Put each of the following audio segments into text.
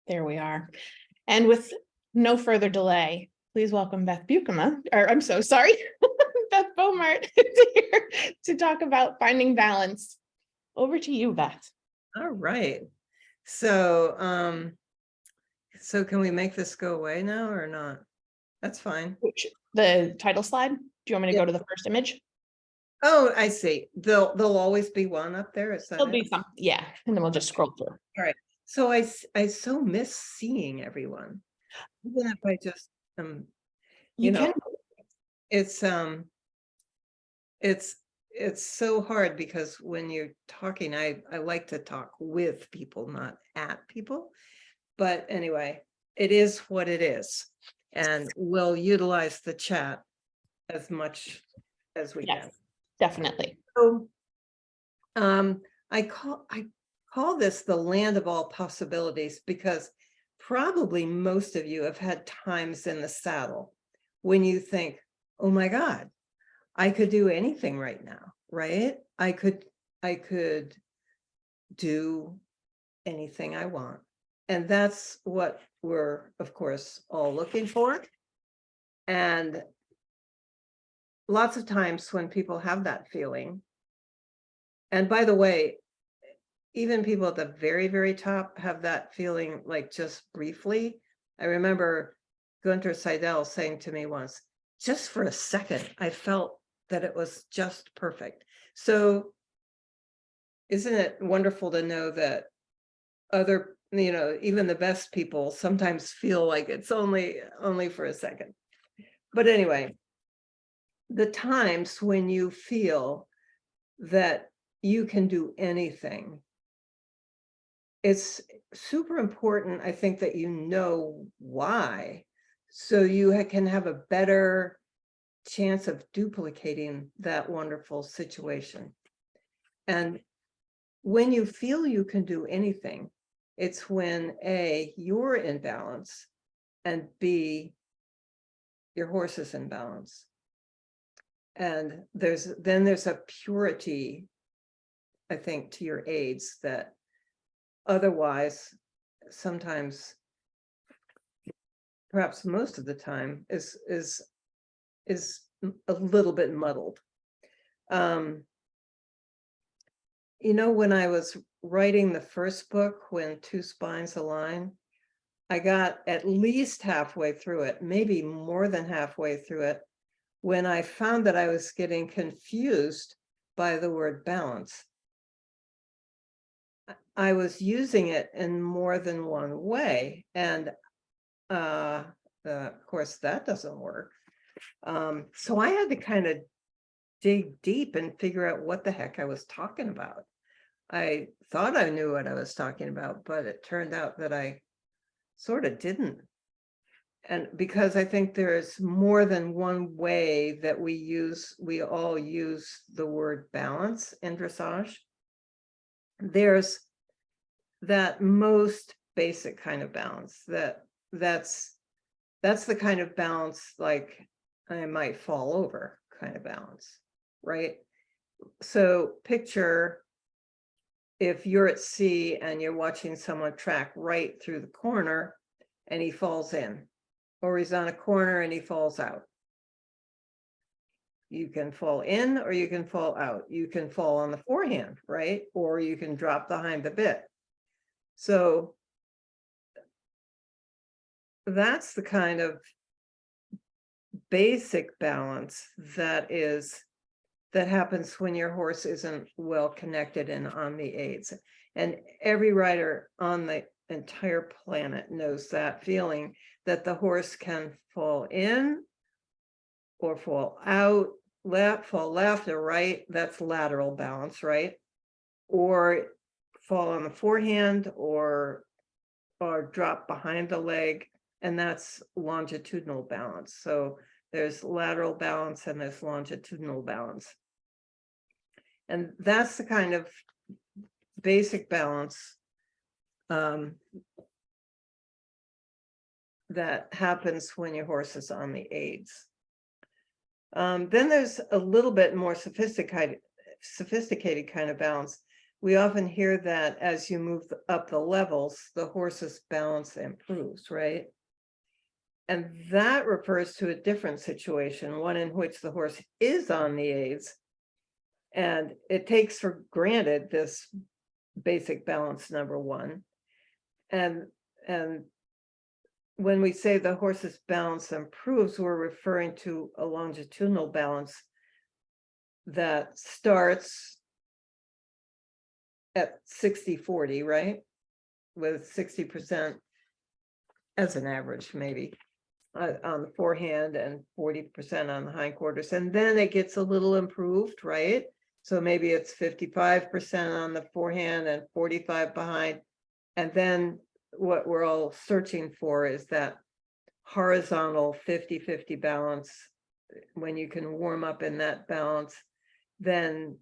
There we are. And with no further delay, please welcome Beth Baumert, or I'm so sorry, Beth Baumert here to talk about finding balance. Over to you, Beth. All right. So, so can we make this go away now or not? That's fine. The title slide. Do you want me to go to the first image? Oh, I see. There'll always be one up there. Is that There'll it? be some, yeah, and then we'll just scroll through. All right. So I so miss seeing everyone. Even if I just you know, it's it's so hard because when you're talking, I like to talk with people, not at people. But anyway, it is what it is. And we'll utilize the chat as much as we Yes, can. definitely. So I call this the land of all possibilities because probably most of you have had times in the saddle when you think, oh my God, I could do anything right now, right? I could do anything I want. And that's what we're, of course, all looking for. And lots of times when people have that feeling, and by the way, even people at the very, very top have that feeling like just briefly. I remember Gunter Seidel saying to me once, just for a second, I felt that it was just perfect. So isn't it wonderful to know that other, even the best people sometimes feel like it's only for a second. But anyway, the times when you feel that you can do anything, it's super important, I think, that you know why, so you can have a better chance of duplicating that wonderful situation. And when you feel you can do anything, it's when A, you're in balance, and B, your horse is in balance. And there's a purity, I think, to your aids that otherwise sometimes, perhaps most of the time, is a little bit muddled. When I was writing the first book, When Two Spines Align, I got at least halfway through it, maybe more than halfway through it, when I found that I was getting confused by the word balance. I was using it in more than one way, and of course that doesn't work. So I had to kind of dig deep and figure out what the heck I was talking about. I thought I knew what I was talking about, but it turned out that I sort of didn't. And because I think there's more than one way that we all use the word balance in dressage. There's that most basic kind of balance that's the kind of balance, like I might fall over kind of balance, right? So picture if you're at sea and you're watching someone track right through the corner and he falls in, or he's on a corner and he falls out. You can fall in or you can fall out. You can fall on the forehand, right? Or you can drop behind the bit. So that's the kind of basic balance that happens when your horse isn't well connected and on the aids. And every rider on the entire planet knows that feeling, that the horse can fall in or fall out, fall left or right. That's lateral balance, right? Or fall on the forehand or drop behind the leg, and that's longitudinal balance. So there's lateral balance and there's longitudinal balance. And that's the kind of basic balance that happens when your horse is on the aids. Then there's a little bit more sophisticated kind of balance, we often hear that as you move up the levels, the horse's balance improves, right? And that refers to a different situation, one in which the horse is on the aids, and it takes for granted this basic balance number one. And when we say the horse's balance improves, we're referring to a longitudinal balance that starts at 60-40, right? With 60% as an average, maybe on the forehand and 40% on the hindquarters. And then it gets a little improved, right? So maybe it's 55% on the forehand and 45 behind. And then what we're all searching for is that horizontal 50-50 balance. When you can warm up in that balance, then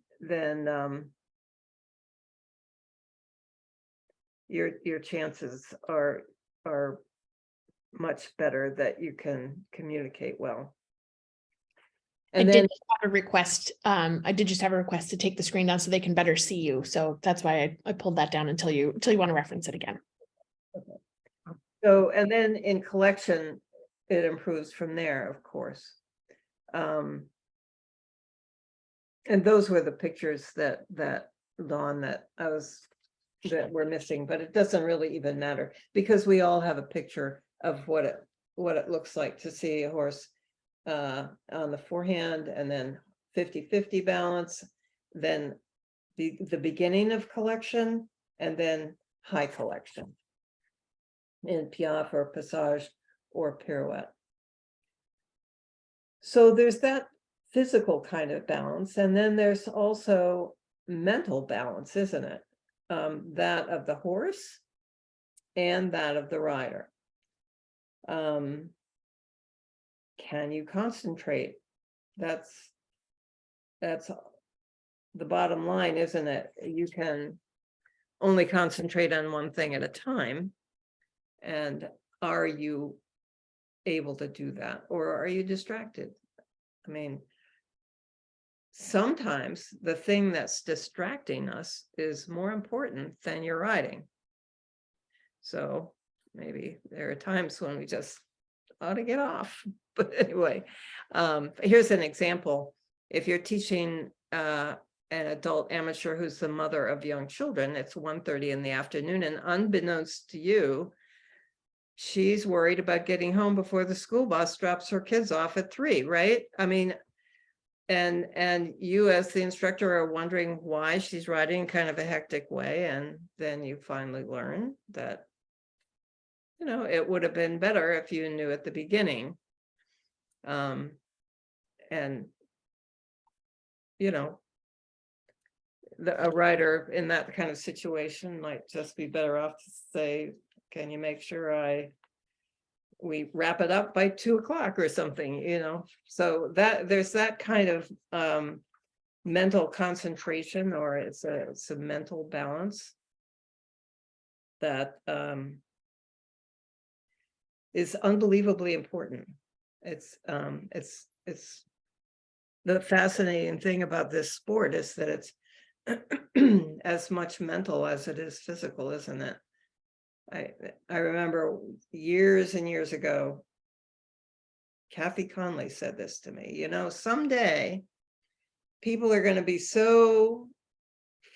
your chances are much better that you can communicate well. And I then did have a request. I did just have a request to take the screen down so they can better see you. So that's why I pulled that down until you want to reference it again. so, and then in collection, it improves from there, of course. And those were the pictures that Dawn that we're missing, but it doesn't really even matter because we all have a picture of what it looks like to see a horse on the forehand, and then 50-50 balance, then the beginning of collection, and then high collection in piaffe or passage or pirouette. So there's that physical kind of balance, and then there's also mental balance, isn't it? That of the horse and that of the rider. Can you concentrate? That's the bottom line, isn't it? You can only concentrate on one thing at a time. And are you able to do that, or are you distracted? I mean, sometimes the thing that's distracting us is more important than your riding. So maybe there are times when we just ought to get off. But anyway, here's an example. If you're teaching an adult amateur who's the mother of young children, it's 1:30 in the afternoon, and unbeknownst to you, she's worried about getting home before the school bus drops her kids off at 3, right? I mean, and you as the instructor are wondering why she's riding kind of a hectic way, and then you finally learn that, you know, it would have been better if you knew at the beginning. And you know, a rider in that kind of situation might just be better off to say, can you make sure we wrap it up by 2 o'clock or something, you know? So that there's that kind of mental concentration, or it's a mental balance that is unbelievably important. It's the fascinating thing about this sport is that it's as much mental as it is physical, isn't it? I remember years and years ago, Kathy Conley said this to me, you know, someday people are going to be so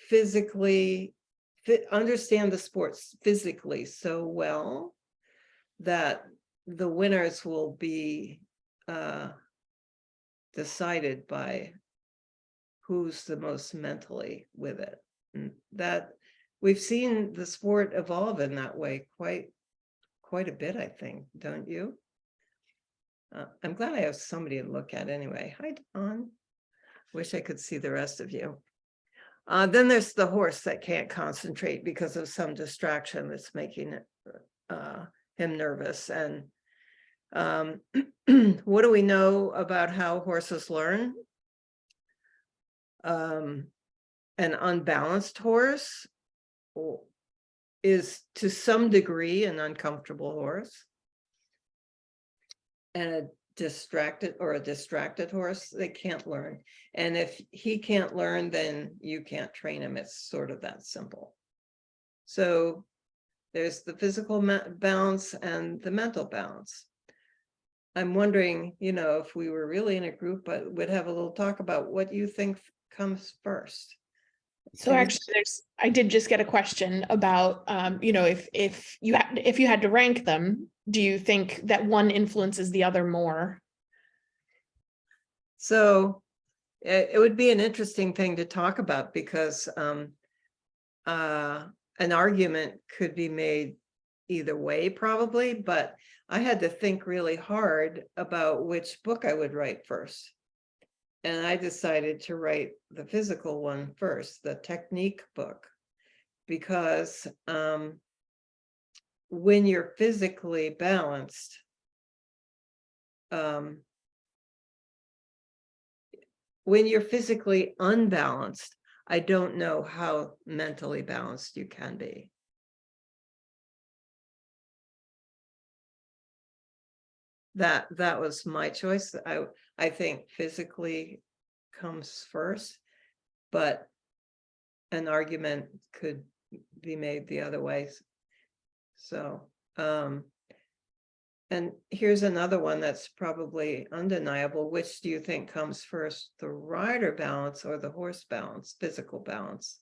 physically understand the sports physically so well that the winners will be decided by who's the most mentally with it. And that we've seen the sport evolve in that way quite a bit, I think, don't you? I'm glad I have somebody to look at anyway. Hi, Dawn. Wish I could see the rest of you. Then there's the horse that can't concentrate because of some distraction that's making him nervous. And what do we know about how horses learn? An unbalanced horse is to some degree an uncomfortable horse. And a distracted or a distracted horse, they can't learn. And if he can't learn, then you can't train him. It's sort of that simple. So there's the physical balance and the mental balance. I'm wondering, if we were really in a group, but would have a little talk about what you think comes first. So actually, I did just get a question about, if you had to rank them, do you think that one influences the other more? So it would be an interesting thing to talk about, because an argument could be made either way, probably, but I had to think really hard about which book I would write first. And I decided to write the physical one first, the technique book, because when you're physically balanced, when you're physically unbalanced, I don't know how mentally balanced you can be. That was my choice. I think physically comes first, but an argument could be made the other ways. So, and here's another one that's probably undeniable. Which do you think comes first, the rider balance or the horse balance, physical balance?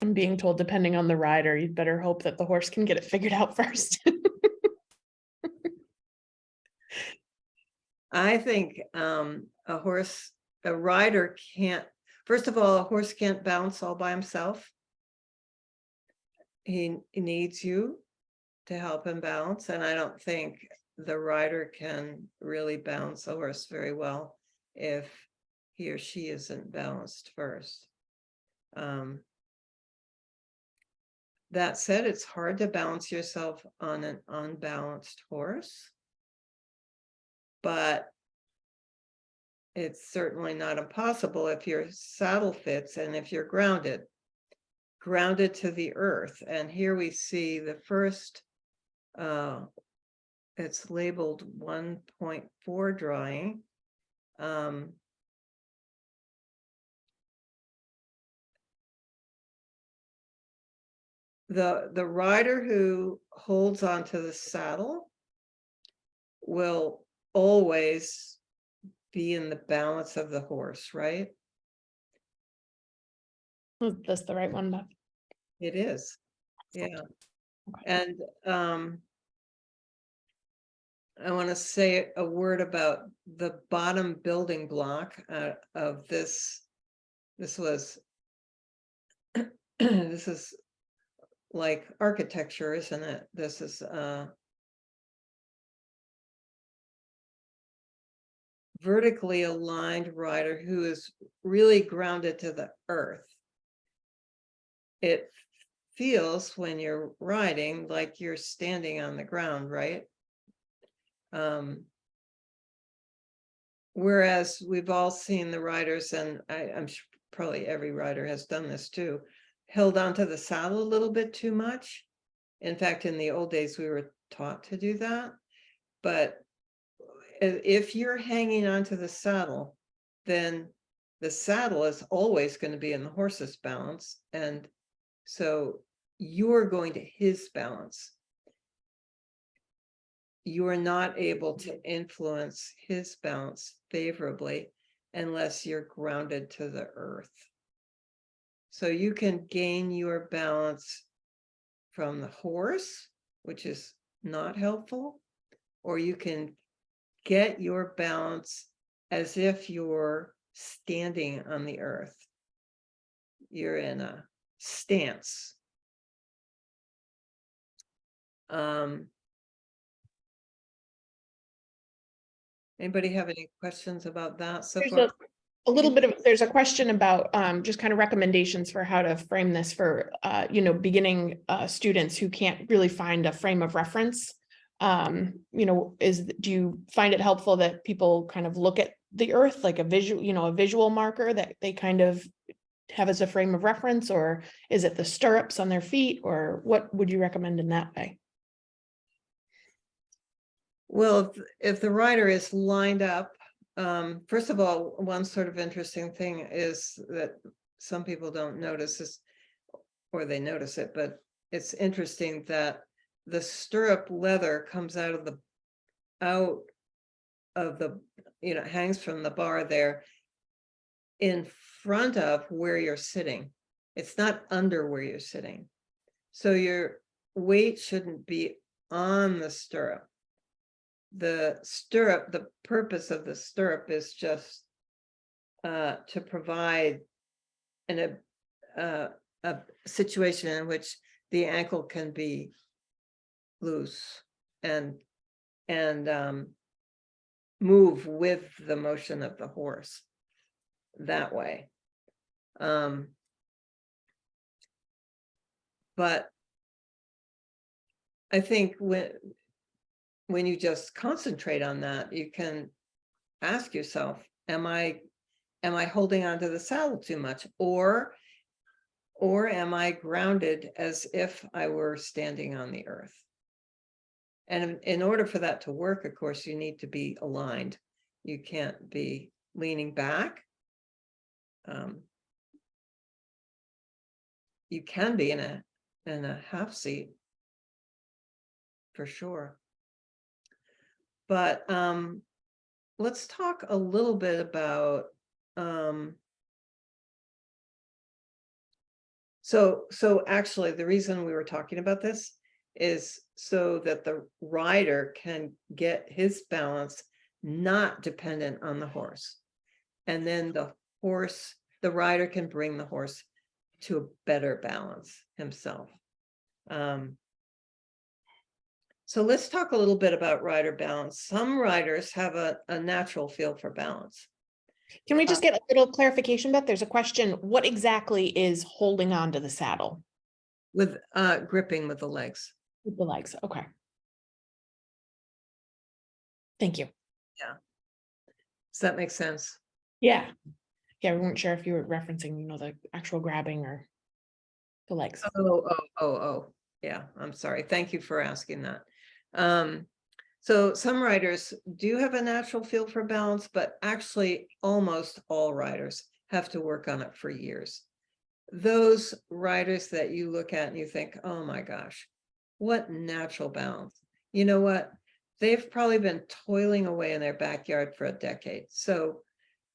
I'm being told, depending on the rider, you'd better hope that the horse can get it figured out first. I think a rider can't, first of all, a horse can't balance all by himself. He needs you to help him balance, and I don't think the rider can really balance a horse very well if he or she isn't balanced first. That said, it's hard to balance yourself on an unbalanced horse, but it's certainly not impossible if your saddle fits and if you're grounded to the earth. And here we see the first, it's labeled 1.4 drawing. The rider who holds onto the saddle will always be in the balance of the horse, right? That's the right one, Beth. It is. Yeah. Okay. And I want to say a word about the bottom building block of this. This was this is like architecture, isn't it? This is vertically aligned rider who is really grounded to the earth. It feels when you're riding like you're standing on the ground, right? Whereas we've all seen the riders, and I'm sure probably every rider has done this too, held onto the saddle a little bit too much. In fact, in the old days, we were taught to do that. But if you're hanging onto the saddle, then the saddle is always going to be in the horse's balance. And so you're going to his balance. You are not able to influence his balance favorably unless you're grounded to the earth. So you can gain your balance from the horse, which is not helpful, or you can get your balance as if you're standing on the earth. You're in a stance. Anybody have any questions about that so far? A little bit of, there's a question about just kind of recommendations for how to frame this for beginning students who can't really find a frame of reference. Do you find it helpful that people kind of look at the earth like a visual marker that they kind of have as a frame of reference, or is it the stirrups on their feet, or what would you recommend in that way? Well, if the rider is lined up, first of all, one sort of interesting thing is that some people don't notice this, or they notice it, but it's interesting that the stirrup leather comes out of the, hangs from the bar there in front of where you're sitting. It's not under where you're sitting. So your weight shouldn't be on the stirrup. The purpose of the stirrup is just to provide a situation in which the ankle can be loose and move with the motion of the horse that way. But I think when you just concentrate on that, you can ask yourself, am I holding onto the saddle too much, or am I grounded as if I were standing on the earth? And in order for that to work, of course, you need to be aligned. You can't be leaning back. You can be in a half seat for sure. But let's talk a little bit about so actually the reason we were talking about this is so that the rider can get his balance not dependent on the horse, and then the rider can bring the horse to a better balance himself. So let's talk a little bit about rider balance. Some riders have a natural feel for balance. Can we just get a little clarification, Beth? There's a question. What exactly is holding on to the saddle? With gripping with the legs. With the legs. Okay. Thank you. Yeah. Does that make sense? Yeah. Yeah, we weren't sure if you were referencing, the actual grabbing or the legs. Oh. Yeah, I'm sorry. Thank you for asking that. So some riders do have a natural feel for balance, but actually almost all riders have to work on it for years. Those riders that you look at and you think, oh my gosh, what natural balance. You know what? They've probably been toiling away in their backyard for a decade. So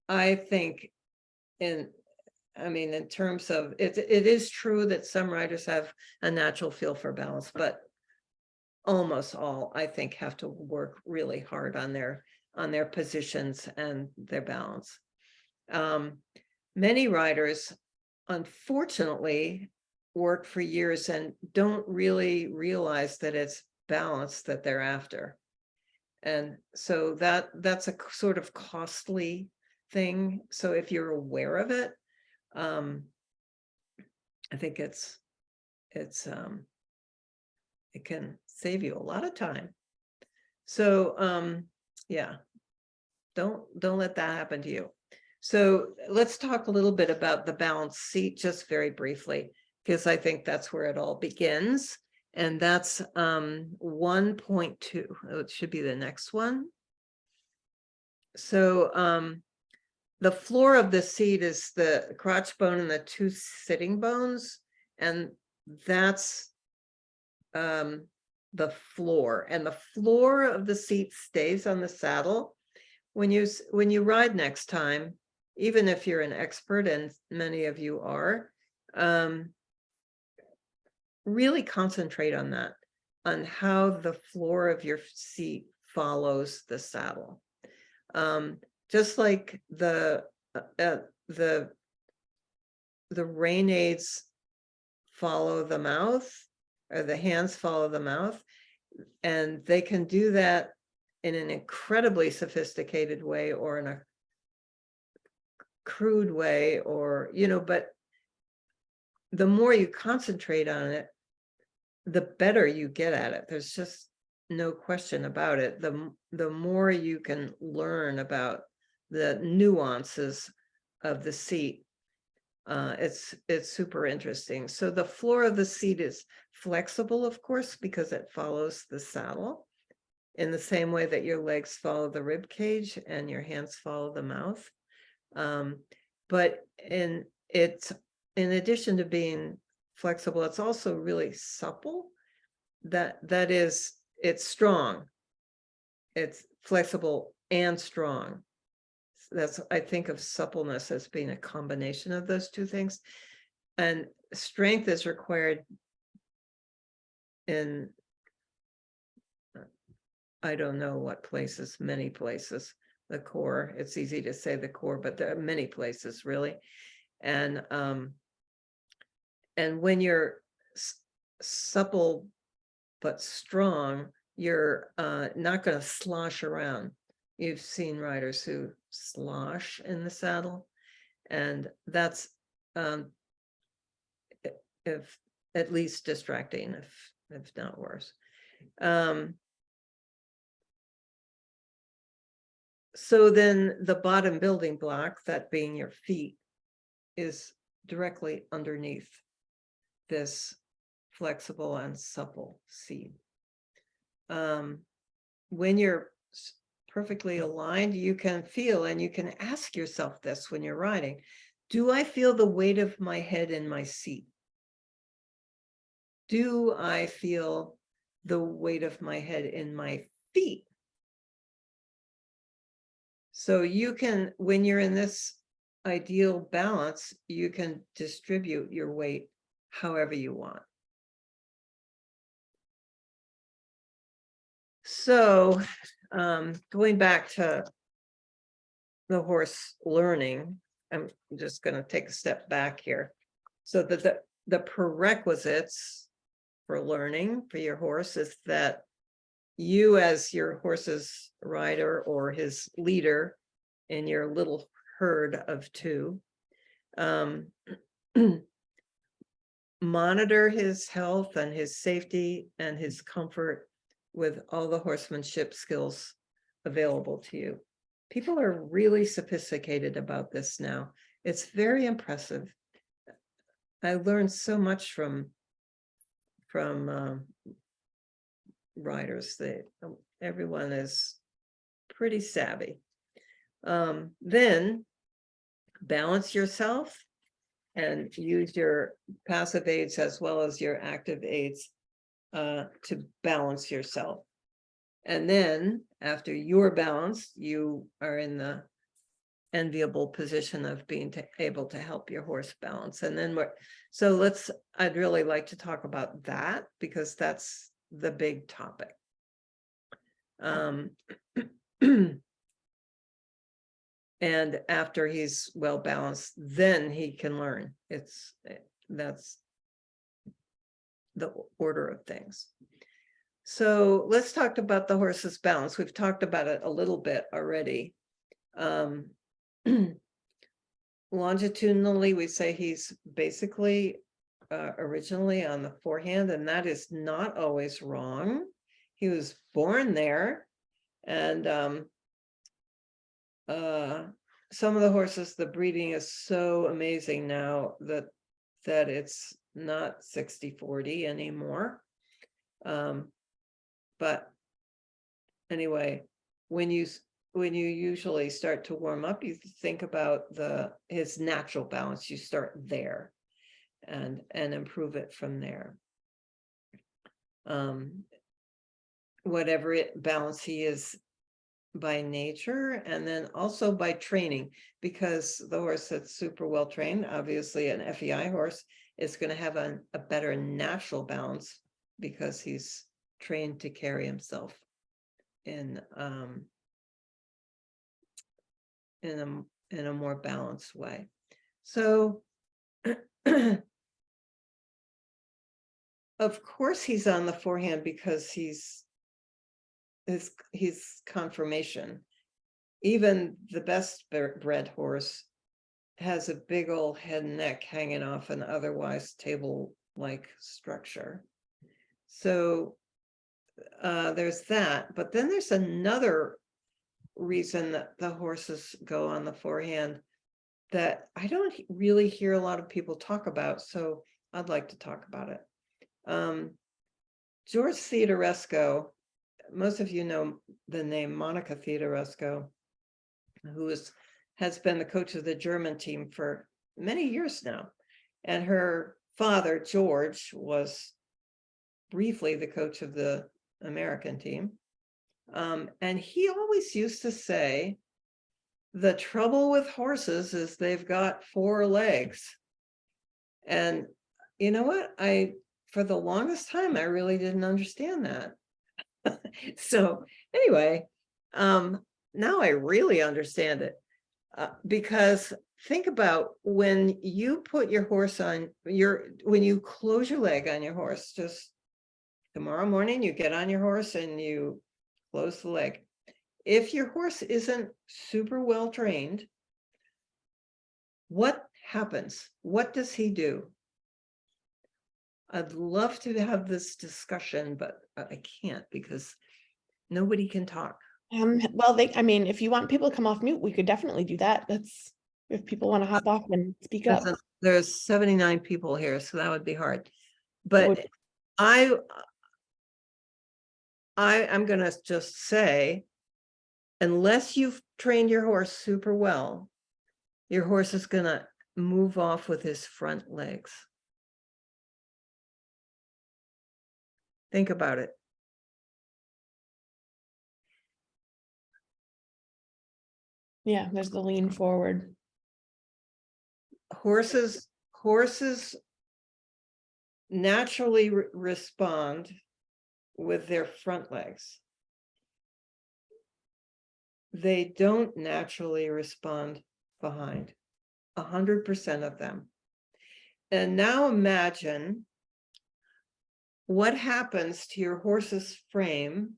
I think in terms of it is true that some riders have a natural feel for balance, but almost all, I think, have to work really hard on their positions and their balance. Many riders, unfortunately, work for years and don't really realize that it's balance that they're after. And so that's a sort of costly thing. So if you're aware of it, I think it can save you a lot of time. So yeah, don't let that happen to you. So let's talk a little bit about the balance seat, just very briefly, because I think that's where it all begins. And that's 1.2. It should be the next one. So the floor of the seat is the crotch bone and the two sitting bones, and that's the floor. And the floor of the seat stays on the saddle. When you ride next time, even if you're an expert, and many of you are, really concentrate on that, on how the floor of your seat follows the saddle. Just like the rein aids follow the mouth, or the hands follow the mouth, and they can do that in an incredibly sophisticated way or in a crude way, or but the more you concentrate on it, the better you get at it. There's just no question about it. The more you can learn about the nuances of the seat, it's super interesting. So the floor of the seat is flexible, of course, because it follows the saddle. in the same way that your legs follow the rib cage and your hands follow the mouth. But in addition to being flexible, it's also really supple. That is, it's strong. It's flexible and strong. That's, I think of suppleness as being a combination of those two things. And strength is required in, I don't know what places, many places, the core. It's easy to say the core, but there are many places really. And when you're supple but strong, you're not going to slosh around. You've seen riders who slosh in the saddle, and that's if at least distracting, if not worse. So then the bottom building block, that being your feet, is directly underneath this flexible and supple seat. When you're perfectly aligned, you can feel, and you can ask yourself this when you're riding, do I feel the weight of my head in my seat? Do I feel the weight of my head in my feet? So you can, when you're in this ideal balance, you can distribute your weight however you want. So going back to the horse learning, I'm just going to take a step back here. So that the prerequisites for learning for your horse is that you, as your horse's rider or his leader in your little herd of two, monitor his health and his safety and his comfort with all the horsemanship skills available to you. People are really sophisticated about this now. It's very impressive. I learned so much from riders. Everyone is pretty savvy. Then balance yourself and use your passive aids as well as your active aids to balance yourself. And then after you're balanced, you are in the enviable position of being able to help your horse balance. And then I'd really like to talk about that, because that's the big topic. And after he's well balanced, then he can learn. That's the order of things. So let's talk about the horse's balance. We've talked about it a little bit already. Longitudinally, we say he's basically originally on the forehand, and that is not always wrong. He was born there, and some of the horses, the breeding is so amazing now that it's not 60-40 anymore. But anyway, when you usually start to warm up, you think about his natural balance. You start there and improve it from there. Whatever balance he is by nature, and then also by training, because the horse that's super well trained, obviously an FEI horse, is going to have a better natural balance because he's trained to carry himself in a more balanced way. So of course he's on the forehand because he's conformation. Even the best bred horse has a big old head and neck hanging off an otherwise table-like structure. So there's that. But then there's another reason that the horses go on the forehand that I don't really hear a lot of people talk about. So I'd like to talk about it. George Theodorescu most of you know the name Monica Theodorescu, who has been the coach of the German team for many years now. And her father, George, was briefly the coach of the American team. And he always used to say, the trouble with horses is they've got 4 legs. And you know what? For the longest time, I really didn't understand that. So anyway, now I really understand it. Because think about when you put your horse on when you close your leg on your horse, just tomorrow morning, you get on your horse and you close the leg. If your horse isn't super well trained, what happens? What does he do? I'd love to have this discussion, but I can't because nobody can talk. Well, I mean, if you want people to come off mute, we could definitely do that. That's if people want to hop off and speak up. There's 79 people here, so that would be hard. But I'm gonna just say, unless you've trained your horse super well, your horse is gonna move off with his front legs. Think about it. Yeah, there's the lean forward. Horses naturally respond with their front legs. They don't naturally respond behind, 100% of them. And now imagine what happens to your horse's frame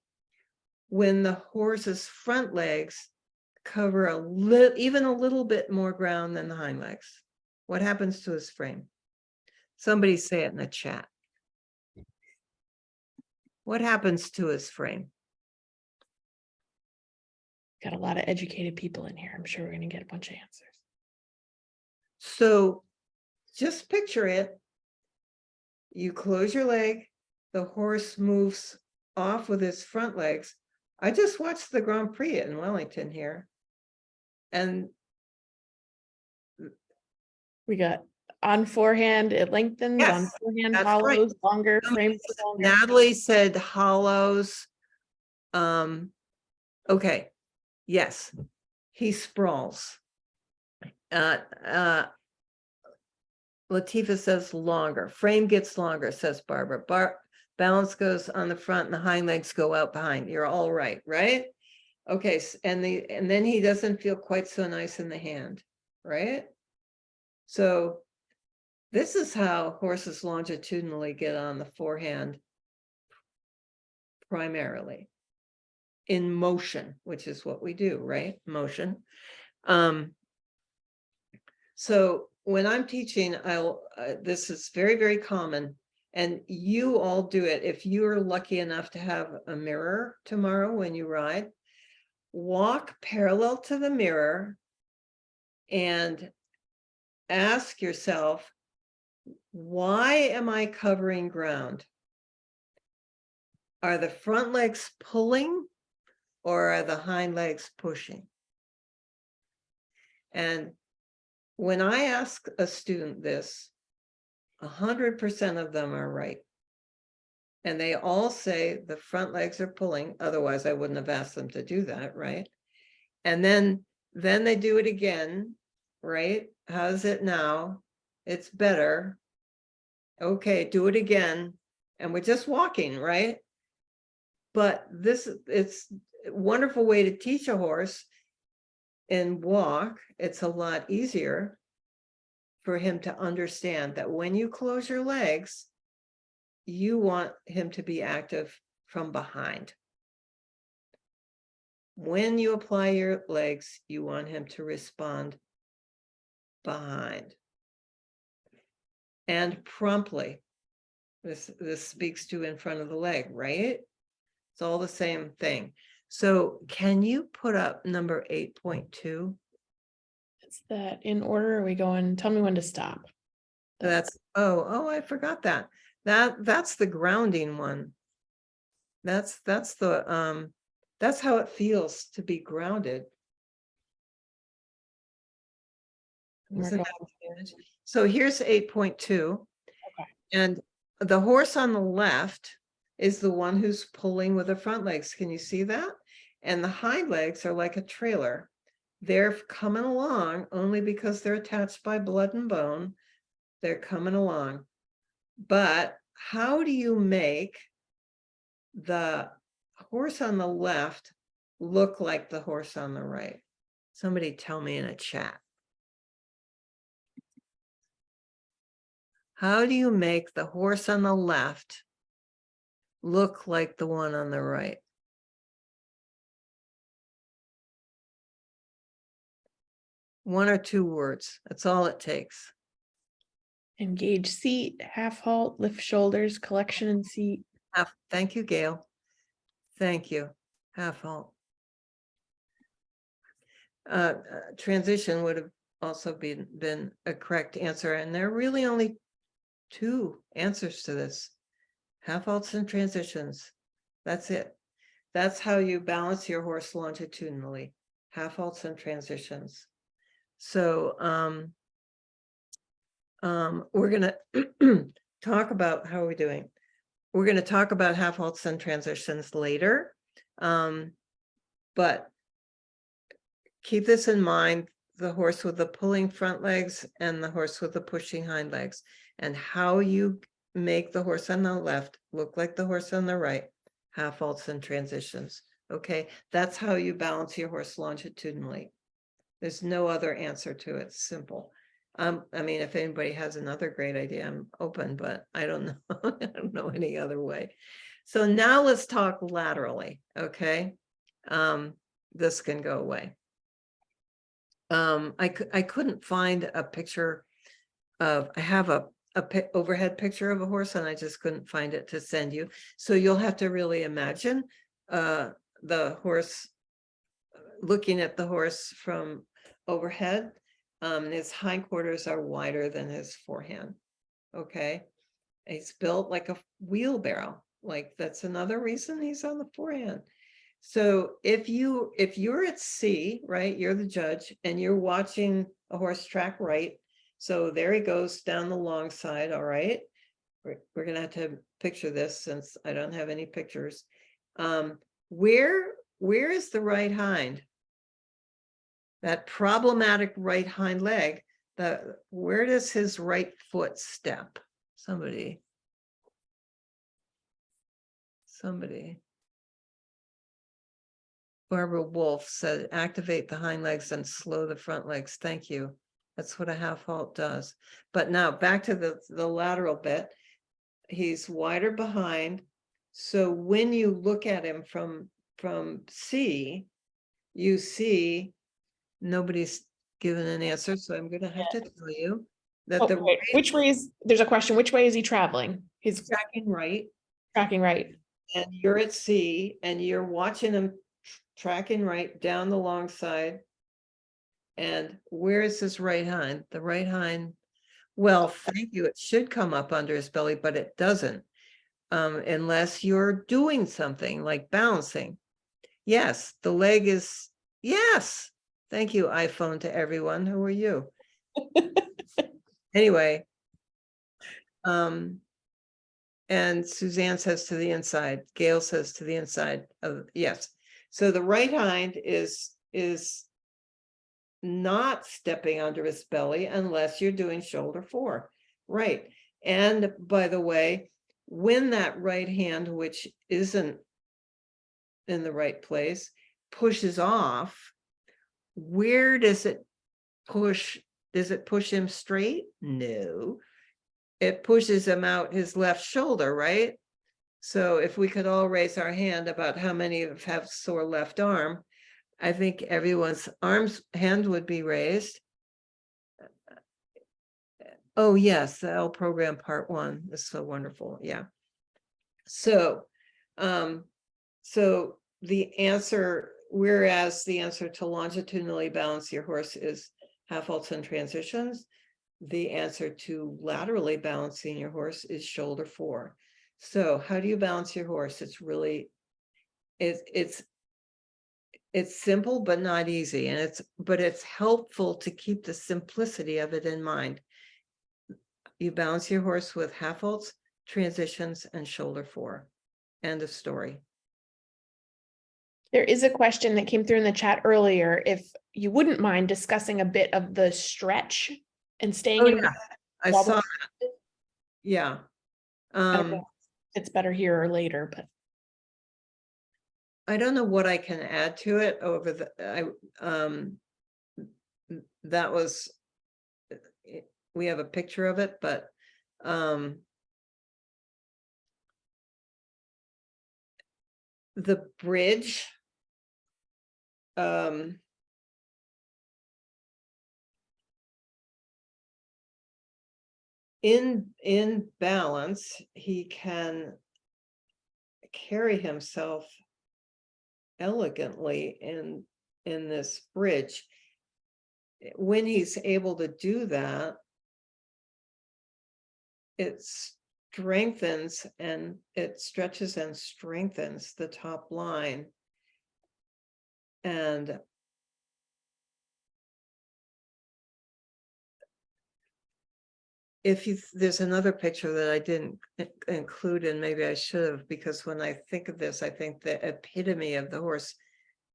when the horse's front legs cover even a little bit more ground than the hind legs. What happens to his frame? Somebody say it in the chat. What happens to his frame? Got a lot of educated people in here. I'm sure we're going to get a bunch of answers. So just picture it. You close your leg, the horse moves off with his front legs. I just watched the Grand Prix in Wellington here. And we got on forehand, it lengthens, yes, on forehand, hollows, right. Longer, frame longer. Natalie said hollows. Okay. Yes, he sprawls. Latifa says longer. Frame gets longer, says Barbara. Balance goes on the front and the hind legs go out behind. You're all right, right? Okay, and then he doesn't feel quite so nice in the hand, right? So this is how horses longitudinally get on the forehand primarily. In motion, which is what we do, right? Motion. So when I'm teaching, this is very, very common, and you all do it. If you are lucky enough to have a mirror tomorrow when you ride, walk parallel to the mirror and ask yourself, why am I covering ground? Are the front legs pulling or are the hind legs pushing? And when I ask a student this, 100% of them are right. And they all say the front legs are pulling, otherwise I wouldn't have asked them to do that, right? And then they do it again, right? How's it now? It's better. Okay, do it again. And we're just walking, right? But it's a wonderful way to teach a horse and walk. It's a lot easier for him to understand that when you close your legs, you want him to be active from behind. When you apply your legs, you want him to respond behind. And promptly. This speaks to in front of the leg, right? It's all the same thing. So can you put up number 8.2? Is that in order? Are we going? Tell me when to stop. That's I forgot that. That's the grounding one. That's how it feels to be grounded. We're Isn't going that to- advantage? So here's 8.2. Okay. And the horse on the left is the one who's pulling with the front legs. Can you see that? And the hind legs are like a trailer. They're coming along only because they're attached by blood and bone. They're coming along. But how do you make the horse on the left look like the horse on the right? Somebody tell me in a chat. How do you make the horse on the left look like the one on the right? One or two words. That's all it takes. Engage seat, half halt, lift shoulders, collection and seat. Thank you, Gail. Thank you. Half halt. Transition would have also been a correct answer. And there are really only two answers to this. Half halts and transitions. That's it. That's how you balance your horse longitudinally. Half halts and transitions. So we're gonna talk about how are we doing. We're going to talk about half halts and transitions later, but keep this in mind: the horse with the pulling front legs and the horse with the pushing hind legs, and how you make the horse on the left look like the horse on the right. Half halts and transitions. Okay, that's how you balance your horse longitudinally. There's no other answer to it. Simple. I mean, if anybody has another great idea, I'm open, but I don't know. I don't know any other way. So now let's talk laterally. Okay. This can go away. I couldn't find a picture of, I have a overhead picture of a horse and I just couldn't find it to send you. So you'll have to really imagine the horse, looking at the horse from overhead. His hindquarters are wider than his forehand. Okay. He's built like a wheelbarrow. Like that's another reason he's on the forehand. So if you're at sea, right, you're the judge and you're watching a horse track right. So there he goes down the long side. All right. We're gonna have to picture this since I don't have any pictures. Where is the right hind? That problematic right hind leg, where does his right foot step? Somebody. Barbara Wolf said, activate the hind legs and slow the front legs. Thank you. That's what a half halt does. But now back to the lateral bit. He's wider behind. So when you look at him from C, you see nobody's given an answer, so I'm going to have to tell you that the wait, which way is, there's a question, which way is he traveling? He's tracking right, tracking right. and you're at sea, and you're watching him tracking right down the long side. And where is his right hind? The right hind, well, thank you. It should come up under his belly, but it doesn't, unless you're doing something like balancing. Yes, the leg is, yes. Thank you, iPhone, to everyone. Who are you? Anyway, and Suzanne says to the inside. Gail says to the inside of, yes. So the right hind is not stepping under his belly unless you're doing shoulder fore. Right. And by the way, when that right hand, which isn't in the right place, pushes off, where does it push? Does it push him straight? No. It pushes him out his left shoulder, right? So if we could all raise our hand about how many have sore left arm, I think everyone's hand would be raised. Oh yes, the L program part 1 is so wonderful. Yeah. So, so the answer, whereas the answer to longitudinally balance your horse is half halts and transitions, the answer to laterally balancing your horse is shoulder fore. So how do you balance your horse? It's really, it's simple, but not easy. And it's helpful to keep the simplicity of it in mind. You balance your horse with half halts, transitions, and shoulder fore. End of story. There is a question that came through in the chat earlier, if you wouldn't mind discussing a bit of the stretch and staying Oh, in. yeah. I while saw the- that. Yeah. I don't know if it's better here or later, but I don't know what I can add to it over that was, we have a picture of it, but the bridge, in balance, he can carry himself elegantly in this bridge. When he's able to do that, it strengthens and it stretches and strengthens the top line. And there's another picture that I didn't include, and maybe I should have, because when I think of this, I think the epitome of the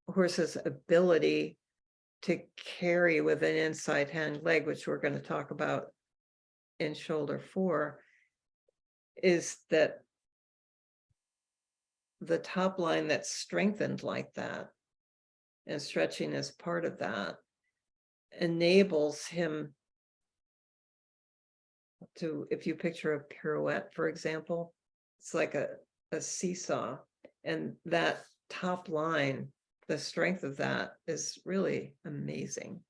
horse's ability to carry with an inside hind leg, which we're going to talk about in shoulder fore, is that the top line that's strengthened like that, and stretching is part of that, enables him to, if you picture a pirouette, for example, it's like a seesaw, and that top line, the strength of that is really amazing.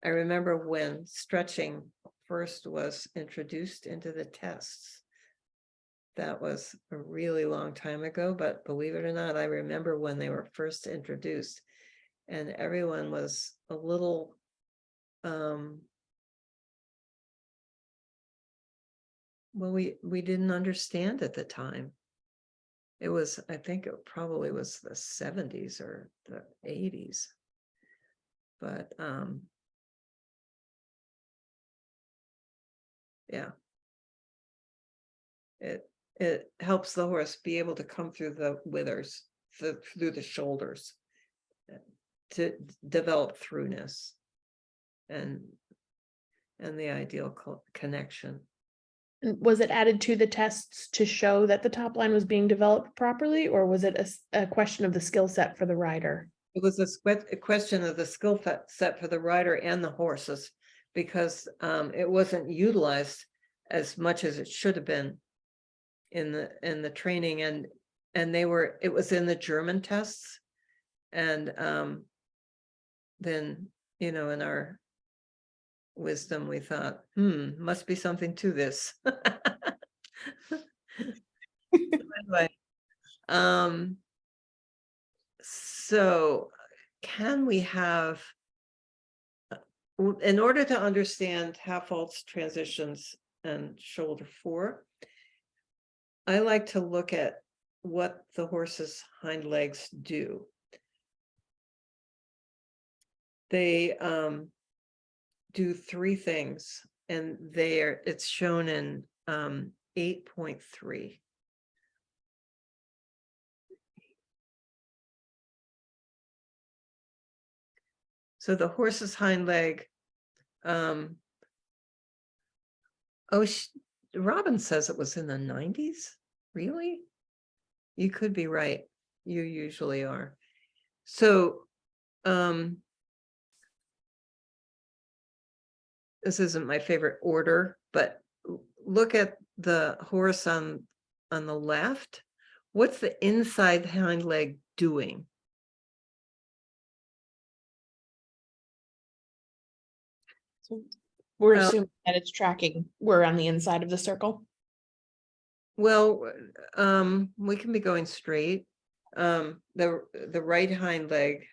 I remember when stretching first was introduced into the tests. That was a really long time ago, but believe it or not, I remember when they were first introduced, and everyone was a little well, we didn't understand at the time. It was, I think it probably was the 70s or the 80s. But yeah, it helps the horse be able to come through the withers, through the shoulders, to develop throughness and the ideal connection. was it added to the tests to show that the top line was being developed properly, or was it a question of the skill set for the rider? It was a question of the skill set for the rider and the horses, because it wasn't utilized as much as it should have been in the training, and it was in the German tests, and then, you know, in our wisdom we thought, must be something to this. Anyway, so can we have, in order to understand half halts, transitions, and shoulder fore, I like to look at what the horse's hind legs do. They do three things, and it's shown in 8.3. So the horse's hind leg, Robin says it was in the 90s. Really? You could be right. You usually are. So this isn't my favorite order, but look at the horse on the left. What's the inside hind leg doing? So we're assuming that it's tracking. We're on the inside of the circle. Well, we can be going straight. The right hind leg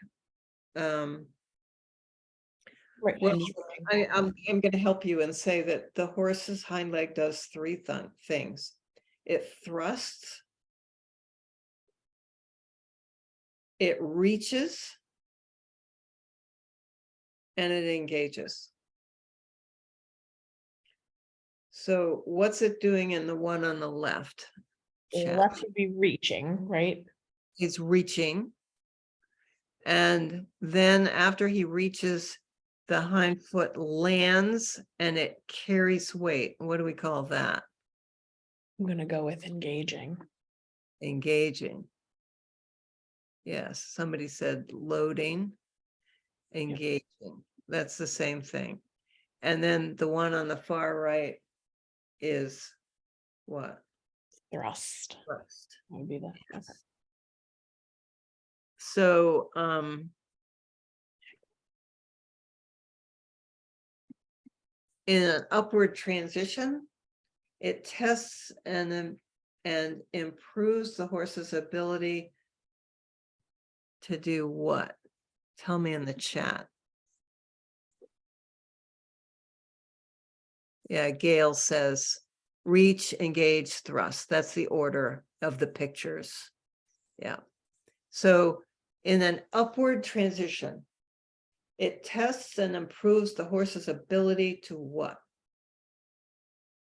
Right. Well, hind is reaching. I'm going to help you and say that the horse's hind leg does three things. It thrusts, it reaches, and it engages. So what's it doing in the one on the left? The Chat. left should be reaching, right? He's reaching. And then after he reaches, the hind foot lands and it carries weight. What do we call that? I'm gonna go with engaging. Engaging. Yes, somebody said loading, engaging. That's the same thing. And then the one on the far right is what? Thrust. Thrust. That would be the okay. So in an upward transition, it tests and improves the horse's ability to do what? Tell me in the chat. Yeah, Gail says reach, engage, thrust. That's the order of the pictures. Yeah. So in an upward transition, it tests and improves the horse's ability to what?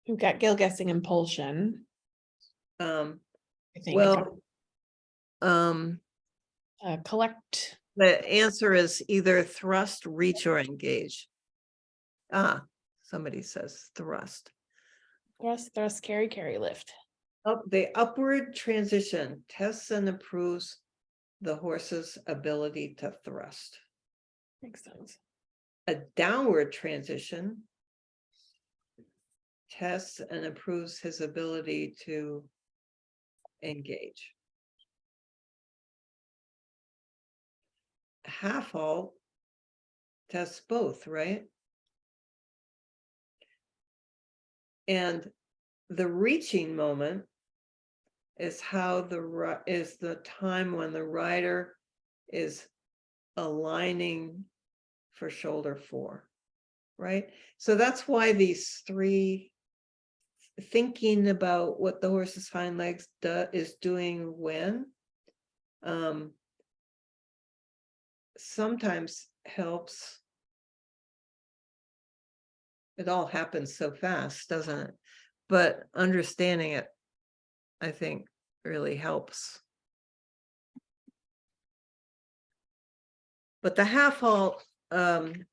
We've got Gail guessing impulsion. I think. Well, Collect. the answer is either thrust, reach, or engage. Ah, somebody says thrust. Thrust, carry, lift. The upward transition tests and improves the horse's ability to thrust. Makes sense. A downward transition tests and improves his ability to engage. Half halt tests both, right? And the reaching moment is how is the time when the rider is aligning for shoulder fore, right? So that's why these three, thinking about what the horse's hind legs is doing when, sometimes helps. It all happens so fast, doesn't it? But understanding it, I think, really helps. But the half halt and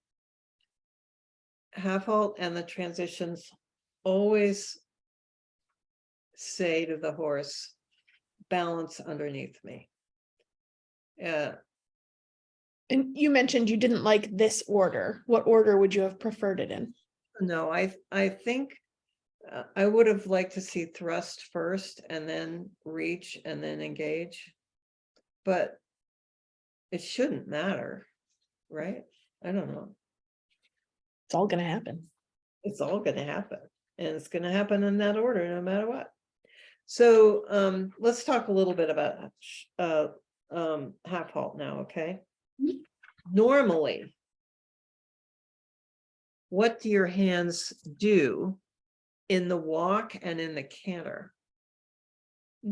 the transitions always say to the horse, balance underneath me. Yeah. And you mentioned you didn't like this order. What order would you have preferred it in? No, I think I would have liked to see thrust first and then reach and then engage, but it shouldn't matter, right? I don't know. It's all gonna happen. It's all going to happen, and it's going to happen in that order no matter what. So let's talk a little bit about half halt now, okay? Normally, what do your hands do in the walk and in the canter?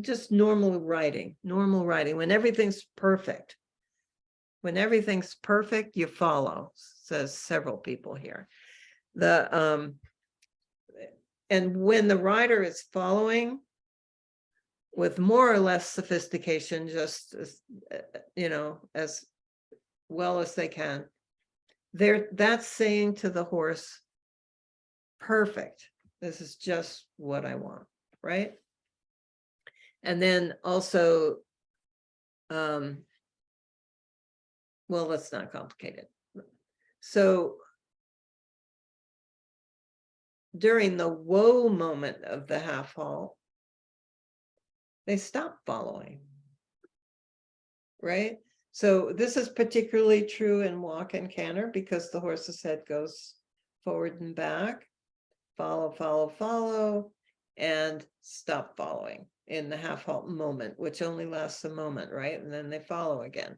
Just normal riding, when everything's perfect. When everything's perfect, you follow, says several people here. And when the rider is following with more or less sophistication, just as, as well as they can, that's saying to the horse, perfect, this is just what I want, right? And then also, well, let's not complicate it. So during the whoa moment of the half halt, they stop following, right? So this is particularly true in walk and canter because the horse's head goes forward and back, follow, follow, follow, and stop following in the half halt moment, which only lasts a moment, right? And then they follow again.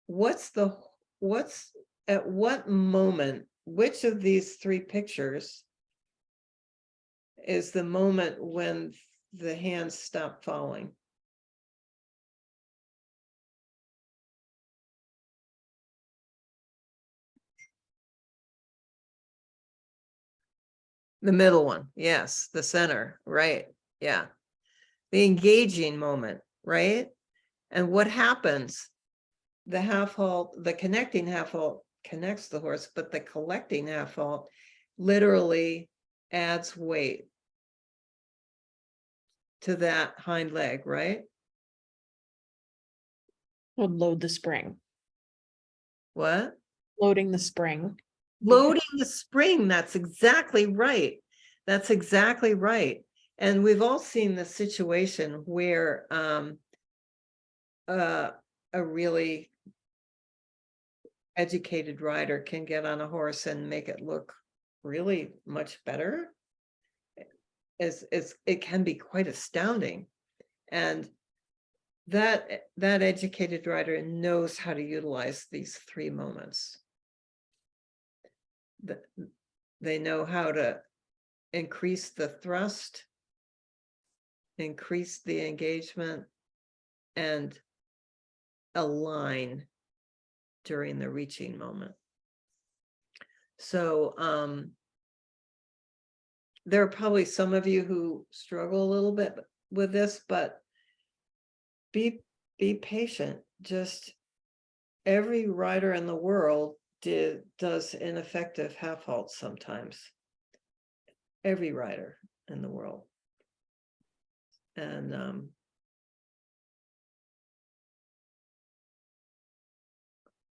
What's at what moment, which of these three pictures is the moment when the hands stop falling? The middle one, yes, the center, right? Yeah. The engaging moment, right? And what happens? The half halt, the connecting half halt connects the horse, but the collecting half halt literally adds weight to that hind leg, right? Would load the spring, What? loading the spring. Loading the spring, that's exactly right. That's exactly right. And we've all seen the situation where a really educated rider can get on a horse and make it look really much better. It can be quite astounding. And that educated rider knows how to utilize these three moments. They know how to increase the thrust, increase the engagement, and align during the reaching moment. So there are probably some of you who struggle a little bit with this, but be patient. Just every rider in the world does ineffective half halts sometimes. Every rider in the world. And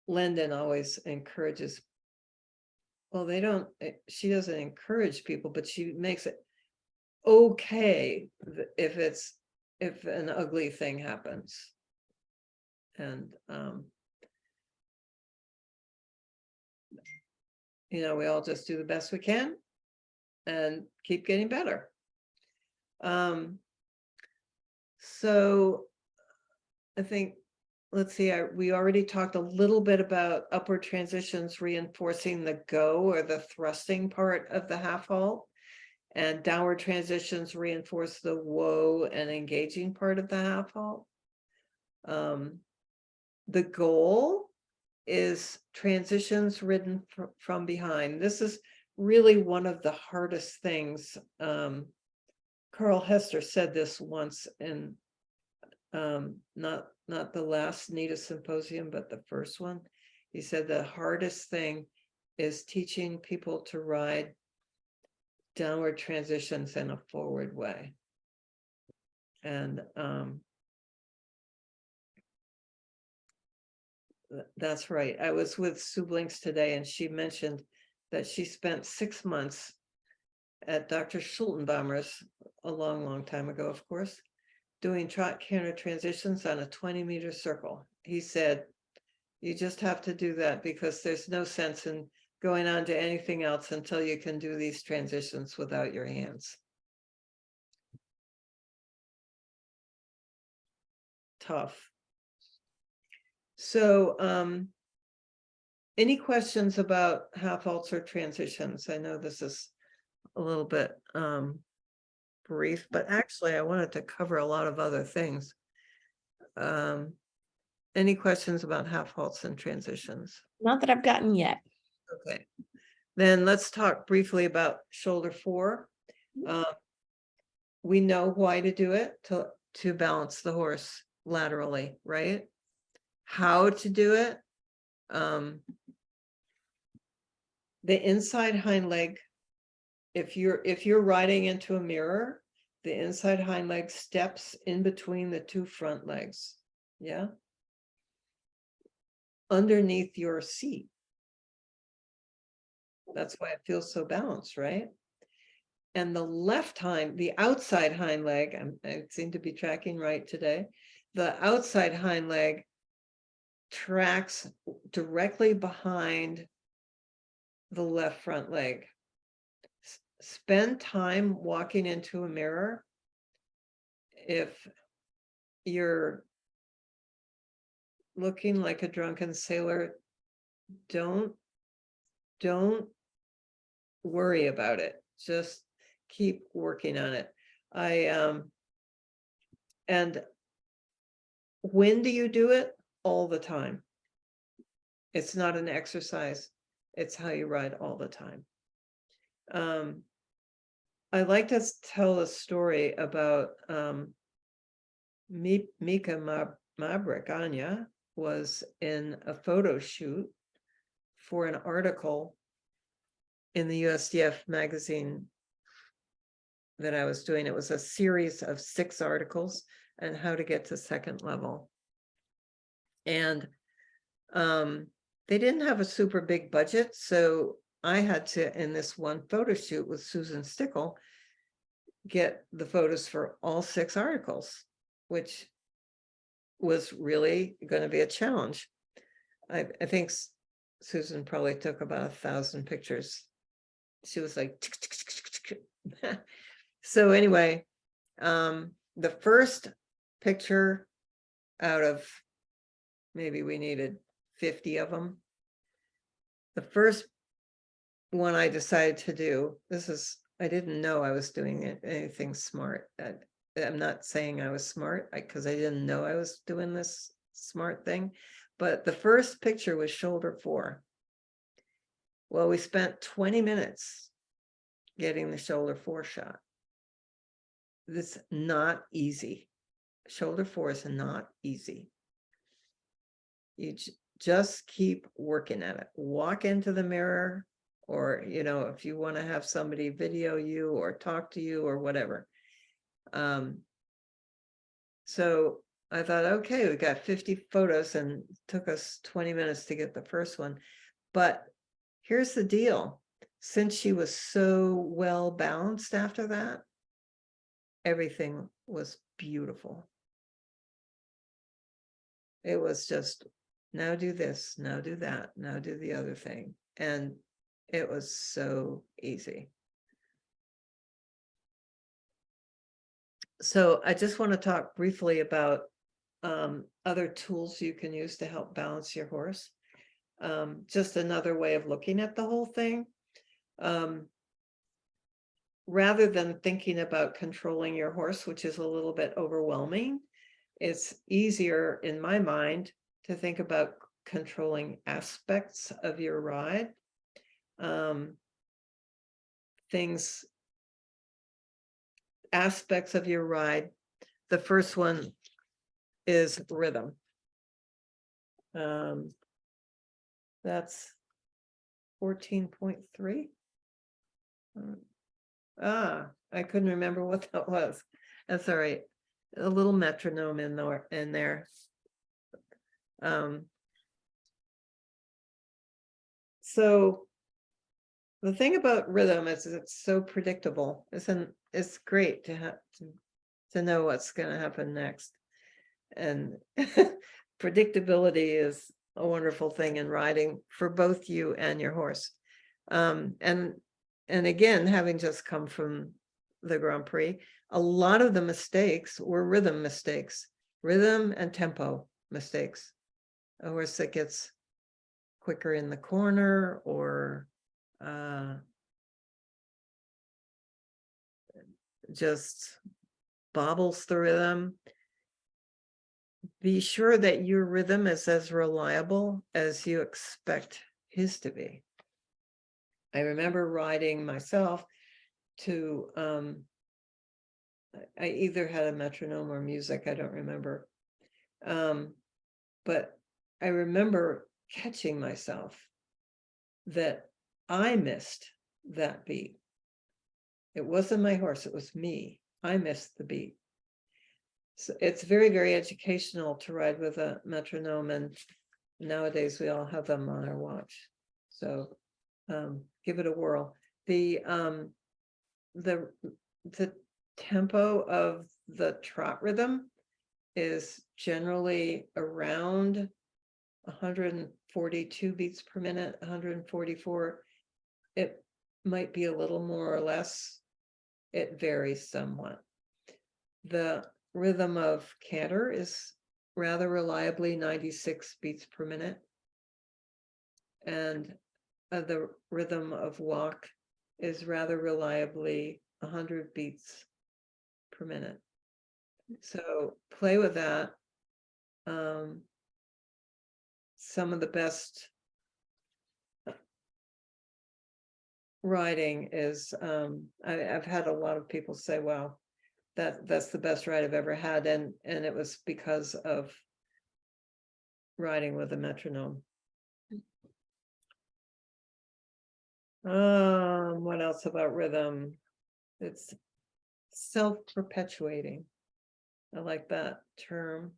Lyndon always encourages, well, she doesn't encourage people, but she makes it okay if an ugly thing happens. And we all just do the best we can and keep getting better. So I think, let's see, we already talked a little bit about upward transitions reinforcing the go or the thrusting part of the half halt, and downward transitions reinforce the whoa and engaging part of the half halt. The goal is transitions ridden from behind. This is really one of the hardest things. Carl Hester said this once in not the last NEDA symposium, but the first one. He said the hardest thing is teaching people to ride downward transitions in a forward way. And that's right. I was with Sue Blinks today, and she mentioned that she spent 6 months at Dr. Schultenbaumer's a long time ago, of course, doing trot canter transitions on a 20-meter circle. He said, you just have to do that because there's no sense in going on to anything else until you can do these transitions without your hands. Tough. So any questions about half halts or transitions? I know this is a little bit brief, but actually I wanted to cover a lot of other things. Any questions about half halts and transitions? Not that I've gotten yet. Okay, then let's talk briefly about shoulder fore. We know why to do it, to balance the horse laterally, right? How to do it. The inside hind leg, if you're riding into a mirror, the inside hind leg steps in between the two front legs. Yeah. Underneath your seat. That's why it feels so balanced, right? And the outside hind leg, I seem to be tracking right today. The outside hind leg tracks directly behind the left front leg. Spend time walking into a mirror. If you're looking like a drunken sailor, don't worry about it. Just keep working on it. And when do you do it? All the time. It's not an exercise. It's how you ride all the time. I like to tell a story about Mika Maverick Anya was in a photo shoot for an article in the USDF magazine that I was doing. It was a series of 6 articles on how to get to second level. And they didn't have a super big budget, so I had to, in this one photo shoot with Susan Stickle, get the photos for all 6 articles, which was really going to be a challenge. I think Susan probably took about 1,000 pictures. She was like, so anyway, the first picture out of, maybe we needed 50 of them. The first one I decided to do, I didn't know I was doing anything smart. I'm not saying I was smart because I didn't know I was doing this smart thing, but the first picture was shoulder fore. Well, we spent 20 minutes getting the shoulder fore shot. It's not easy. Shoulder fore is not easy. You just keep working at it. Walk into the mirror, or, if you want to have somebody video you or talk to you or whatever. So I thought, okay, we got 50 photos and it took us 20 minutes to get the first one. But here's the deal. Since she was so well balanced after that, everything was beautiful. It was just, now do this, now do that, now do the other thing. And it was so easy. So I just want to talk briefly about other tools you can use to help balance your horse. Just another way of looking at the whole thing. Rather than thinking about controlling your horse, which is a little bit overwhelming, it's easier in my mind to think about controlling aspects of your ride. Aspects of your ride. The first one is rhythm. That's 14.3. I couldn't remember what that was. That's all right. A little metronome in there. So the thing about rhythm is it's so predictable. It's great to have to know what's going to happen next. And predictability is a wonderful thing in riding for both you and your horse. And again, having just come from the Grand Prix, a lot of the mistakes were rhythm mistakes, rhythm and tempo mistakes. A horse that gets quicker in the corner or just bobbles the rhythm. Be sure that your rhythm is as reliable as you expect his to be. I remember riding myself to, I either had a metronome or music, I don't remember. But I remember catching myself that I missed that beat. It wasn't my horse, it was me. I missed the beat. So it's very, very educational to ride with a metronome, and nowadays we all have them on our watch. So give it a whirl. The tempo of the trot rhythm is generally around 142 beats per minute, 144. It might be a little more or less. It varies somewhat. The rhythm of canter is rather reliably 96 beats per minute. and the rhythm of walk is rather reliably 100 beats per minute. So play with that. Some of the best riding is, I've had a lot of people say, wow, that's the best ride I've ever had, and it was because of riding with a metronome. What else about rhythm? It's self-perpetuating. I like that term.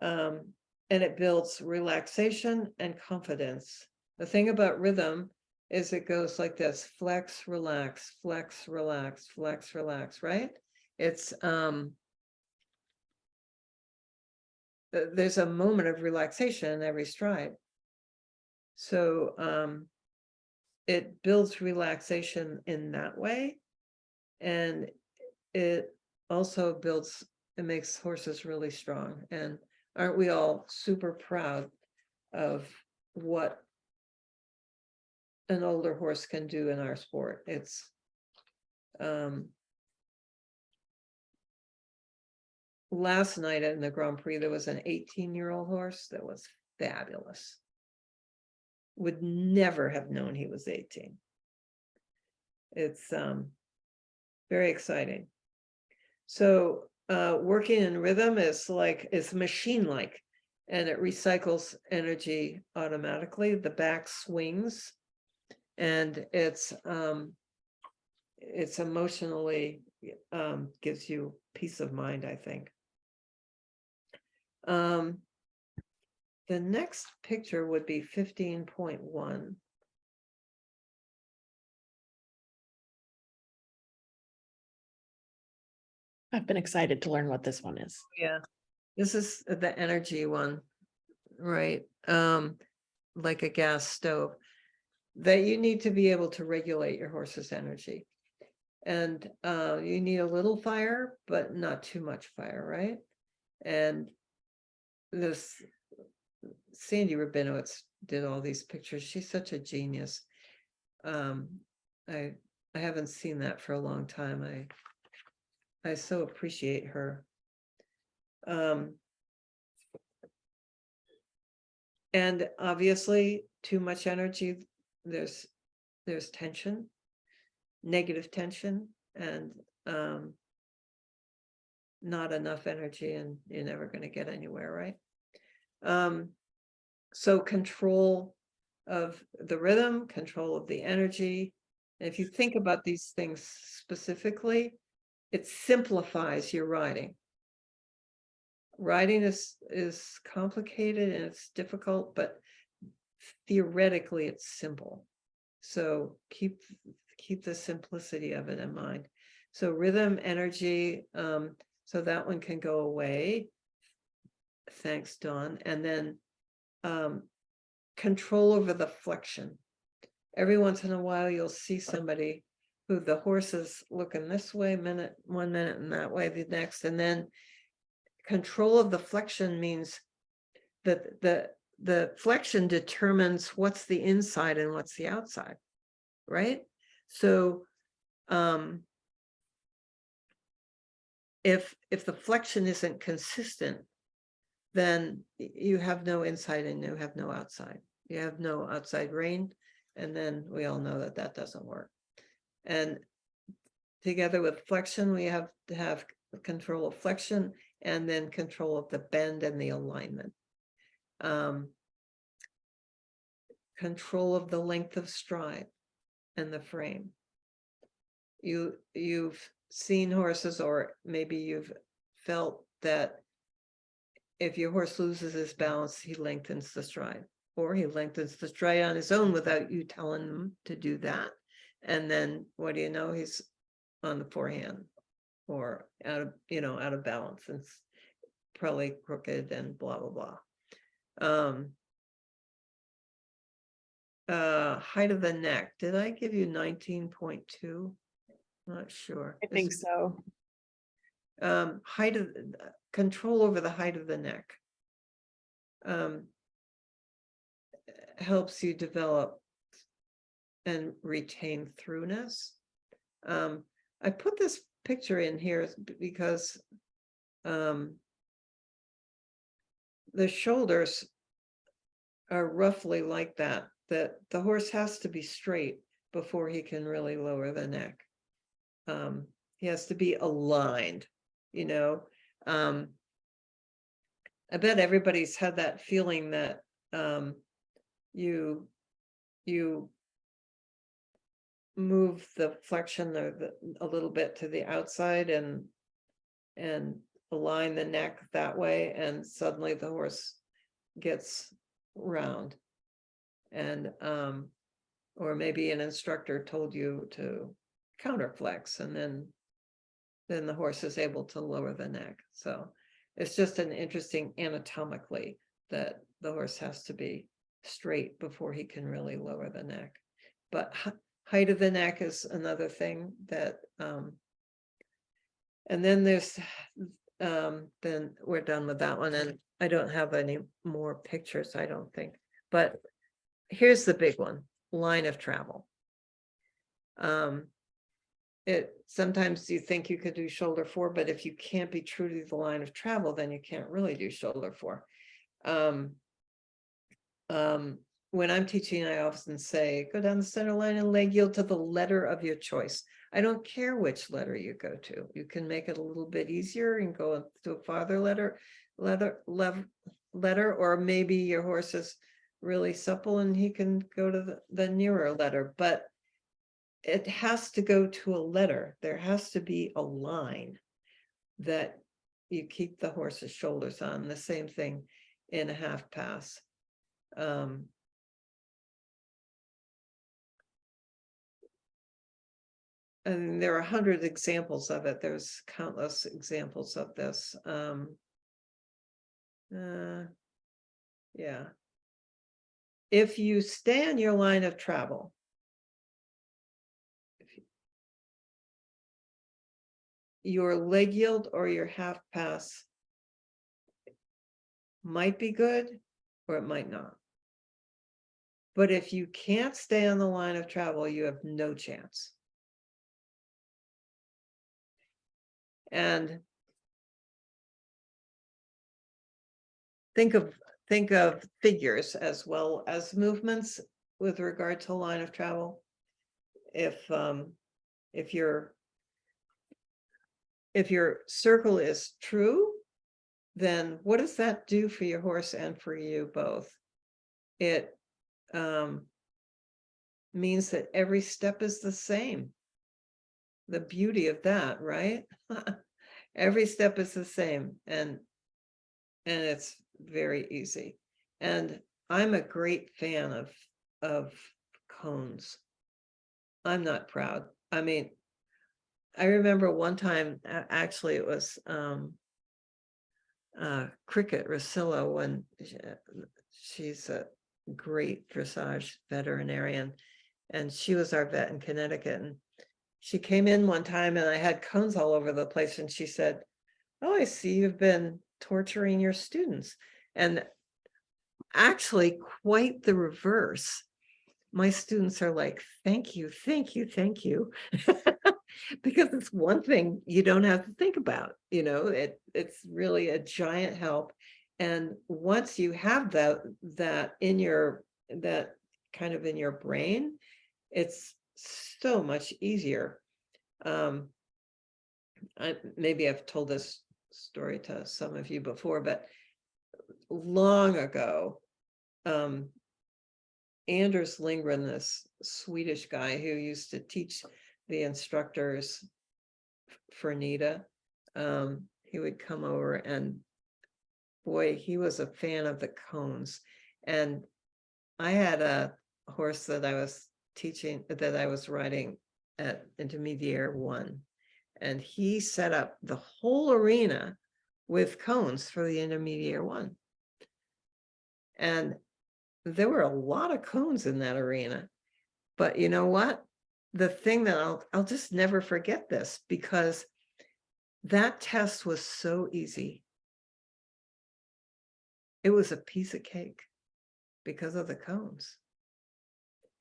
And it builds relaxation and confidence. The thing about rhythm is it goes like this: flex, relax, flex, relax, flex, relax, right? It's there's a moment of relaxation in every stride. So it builds relaxation in that way. And it also builds, it makes horses really strong. And aren't we all super proud of what an older horse can do in our sport? It's last night in the Grand Prix, there was an 18-year-old horse that was fabulous. Would never have known he was 18. It's very exciting. So working in rhythm is like, it's machine-like, and it recycles energy automatically. The back swings, and it's emotionally gives you peace of mind, I think. The next picture would be 15.1. I've been excited to learn what this one is. Yeah, this is the energy one, right? Like a gas stove, that you need to be able to regulate your horse's energy. And you need a little fire, but not too much fire, right? And this Sandy Rabinowitz did all these pictures. She's such a genius. I haven't seen that for a long time. I so appreciate her. And obviously, too much energy, there's tension, negative tension, and not enough energy, and you're never going to get anywhere, right? So control of the rhythm, control of the energy. And if you think about these things specifically, it simplifies your riding. Riding is complicated and it's difficult, but theoretically it's simple. So keep the simplicity of it in mind. So rhythm, energy, so that one can go away. Thanks, Dawn. And then control over the flexion. Every once in a while, you'll see somebody who the horse is looking this way 1 minute and that way the next. And then control of the flexion means that the flexion determines what's the inside and what's the outside, right? So if the flexion isn't consistent, then you have no inside and you have no outside. You have no outside rein, and then we all know that that doesn't work. And together with flexion, we have to have control of flexion and then control of the bend and the alignment. Control of the length of stride and the frame. You've seen horses, or maybe you've felt that if your horse loses his balance, he lengthens the stride, or he lengthens the stride on his own without you telling him to do that. And then what do you know? He's on the forehand, or out of balance, and probably crooked and blah blah blah. Height of the neck. Did I give you 19.2? Not sure. I think so. Height of control over the height of the neck. helps you develop and retain throughness. I put this picture in here because the shoulders are roughly like that the horse has to be straight before he can really lower the neck. He has to be aligned, you know. I bet everybody's had that feeling that you move the flexion a little bit to the outside and align the neck that way, and suddenly the horse gets round. And or maybe an instructor told you to counterflex, and then the horse is able to lower the neck. So it's just an interesting anatomically that the horse has to be straight before he can really lower the neck. But height of the neck is another thing that and then there's then we're done with that one, and I don't have any more pictures, I don't think. But here's the big one: line of travel. Sometimes you think you could do shoulder fore, but if you can't be true to the line of travel, then you can't really do shoulder fore. When I'm teaching, I often say, go down the center line and leg yield to the letter of your choice. I don't care which letter you go to. You can make it a little bit easier and go to a farther letter, or maybe your horse is really supple and he can go to the nearer letter, but it has to go to a letter. There has to be a line that you keep the horse's shoulders on. The same thing in a half pass. And there are 100 examples of it. There's countless examples of this. Yeah. If you stay on your line of travel, your leg yield or your half pass might be good, or it might not. But if you can't stay on the line of travel, you have no chance. And think of figures as well as movements with regard to line of travel. If your circle is true, then what does that do for your horse and for you both? It means that every step is the same. The beauty of that, right? Every step is the same, and it's very easy. And I'm a great fan of cones. I'm not proud. I mean, I remember one time, actually it was Cricket Rosillo, when she's a great dressage veterinarian, and she was our vet in Connecticut, and she came in one time and I had cones all over the place, and she said, oh, I see you've been torturing your students. And actually quite the reverse. My students are like, thank you, thank you, thank you. Because it's one thing you don't have to think about, you know, it's really a giant help. And once you have that kind of in your brain, it's so much easier. Maybe I've told this story to some of you before, but long ago, Anders Lindgren, this Swedish guy who used to teach the instructors for NEDA, he would come over, and boy, he was a fan of the cones. And I had a horse that I was teaching, that I was riding at Intermediate 1, and he set up the whole arena with cones for the Intermediate 1. And there were a lot of cones in that arena. But you know what? The thing that I'll just never forget this, because that test was so easy. It was a piece of cake. because of the cones.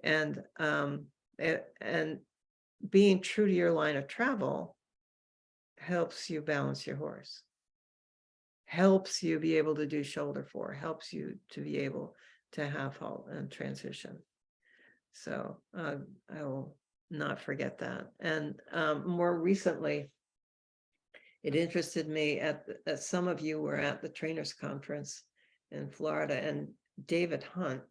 And and being true to your line of travel helps you balance your horse, helps you be able to do shoulder fore, helps you to be able to half halt and transition. So I will not forget that. And more recently, it interested me at some of you were at the trainers conference in Florida, and David Hunt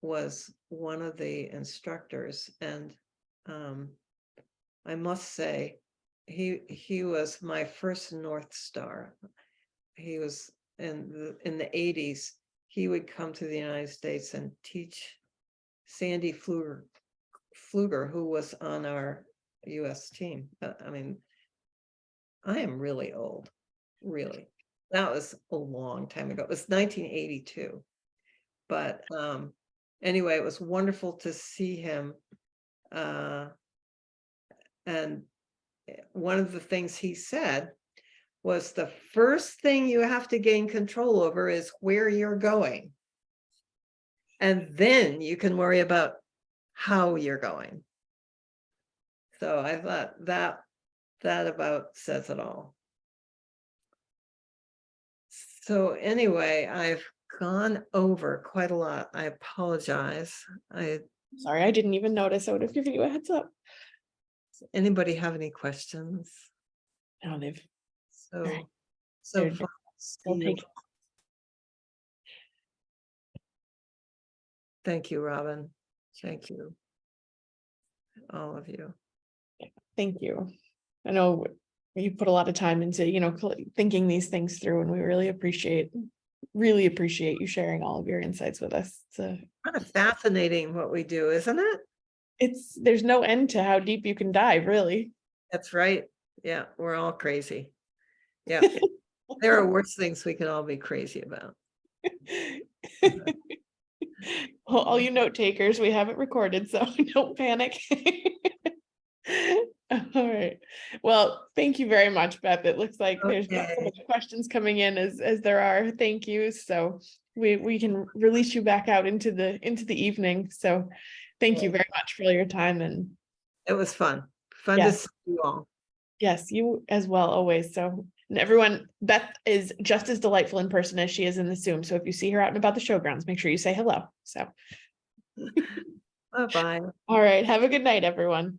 was one of the instructors. And I must say, he was my first North Star. He was in the 80s. He would come to the United States and teach Sandy Pfluger, who was on our US team. I mean, I am really old, really. That was a long time ago. It was 1982. But anyway, it was wonderful to see him. And one of the things he said was the first thing you have to gain control over is where you're going. And then you can worry about how you're going. So I thought that about says it all. So anyway, I've gone over quite a lot. I apologize. Sorry, I didn't even notice. I would have given you a heads up. Anybody have any questions? No, they've So right. so They're far, still taking. Thank you, Robin. Thank you, all of you. Thank you. I know you put a lot of time into, thinking these things through, and we really appreciate you sharing all of your insights with us. It's Kind of fascinating what we do, isn't it? there's no end to how deep you can dive, really. That's right. Yeah, we're all crazy. Yeah, there are worse things we can all be crazy about. Well, all you note takers, we haven't recorded, so don't panic. All right. Well, thank you very much, Beth. It looks like there's not so many questions coming in as there are thank yous. So we can release you back out into the evening. So thank you very much for all your time, and it was fun. Fun to yes, see you all. yes, you as well, always. So, and everyone, Beth is just as delightful in person as she is in the Zoom. So if you see her out and about the showgrounds, make sure you say hello. So Bye-bye. all right, have a good night, everyone.